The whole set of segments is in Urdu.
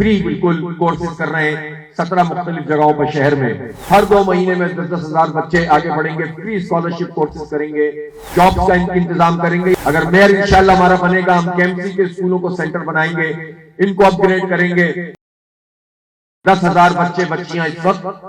فری بالکل کورسز کر رہے ہیں 17 مختلف جگہوں پر شہر میں. ہر 2 مہینے میں 10,000 بچے آگے بڑھیں گے, فری اسکالرشپ کورسز کریں گے, جابس کا انتظام کریں گے. اگر میئر انشاءاللہ ہمارا بنے گا, ہم KMC کے اسکولوں کو سینٹر بنائیں گے, ان کو اپ گریڈ کریں گے. 10,000 بچے بچیاں اس وقت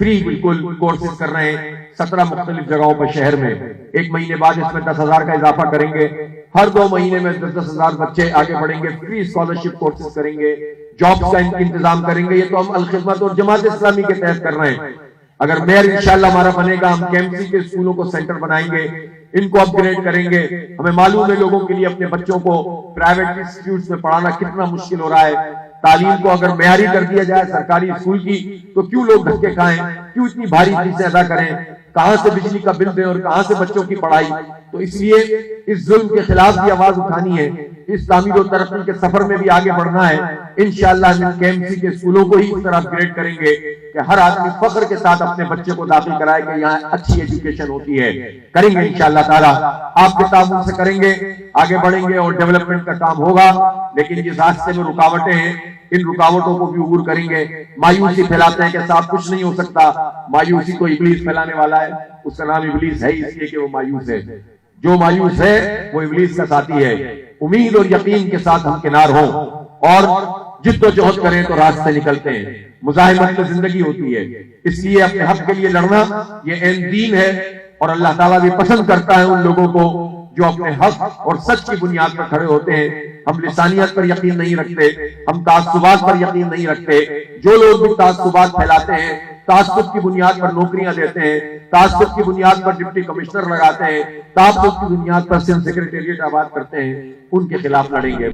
فری بالکل کورسز کر رہے ہیں 17 مختلف جگہوں پر شہر میں. 1 مہینے بعد اس میں 10,000 کا اضافہ کریں گے. ہر 2 مہینے میں 10,000 بچے آگے بڑھیں گے, فری اسکالرشپ کورسز کریں گے, جابس کا انتظام کریں گے. یہ تو ہم الخدمت اور جماعت اسلامی کے تحت کر رہے ہیں. اگر میئر انشاءاللہ ہمارا بنے گا, ہم KMC کے اسکولوں کو سینٹر بنائیں گے, ان کو اپ گریڈ کریں گے. ہمیں معلوم ہے لوگوں کے لیے اپنے بچوں کو پرائیویٹ انسٹیٹیوٹس میں پڑھانا کتنا مشکل ہو رہا ہے. تعلیم کو اگر معیاری کر دیا جائے سرکاری اسکول کی, تو کیوں لوگ دھکے کھائیں, کیوں اتنی بھاری فیسیں ادا کریں, کہاں سے بجلی کا بل دیں اور کہاں سے بچوں کی پڑھائی. تو اس لیے اس ظلم کے خلاف بھی آواز اٹھانی ہے, اس تعمیر و ترقی کے سفر میں بھی آگے بڑھنا ہے. انشاءاللہ ہم KMC کے اسکولوں کو ہی اس طرح اپ گریڈ کریں گے کہ ہر آدمی فخر کے ساتھ اپنے بچے کو داخل کرائے کہ یہاں اچھی ایجوکیشن ہوتی ہے. کریں گے انشاءاللہ تعالیٰ, آپ کے تعاون سے کریں گے, آگے بڑھیں گے اور ڈیولپمنٹ کا کام ہوگا. لیکن جس راستے میں رکاوٹیں ہیں, ان رکاوٹوں کو بھی عبور کریں گے. مایوسی پھیلاتے ہیں کہ صاحب کچھ نہیں ہو سکتا, مایوسی تو ابلیس پھیلانے والا ہے, اس کا نام ابلیس ہے اس لیے کہ وہ مایوس ہے. جو مایوس ہے وہ ابلیس کا ساتھی ہے. امید اور یقین کے ساتھ ہم کنار ہوں اور جد و جہد کریں تو راستے نکلتے ہیں. مزاحمت تو زندگی ہوتی ہے, اس لیے اپنے حق کے لیے لڑنا یہ عین دین ہے. اور اللہ تعالیٰ بھی پسند کرتا ہے ان لوگوں کو جو اپنے حق اور سچ کی بنیاد پر کھڑے ہوتے ہیں. ہم لسانیت پر یقین نہیں رکھتے, ہم تعصبات پر یقین نہیں رکھتے. جو لوگ بھی تعصبات پھیلاتے ہیں, تعصب کی بنیاد پر نوکریاں دیتے ہیں, تعصب کی بنیاد پر ڈپٹی کمشنر لگاتے ہیں, تعصب کی بنیاد پر سندھ سیکریٹریٹ آباد کرتے ہیں, ان کے خلاف لڑیں گے.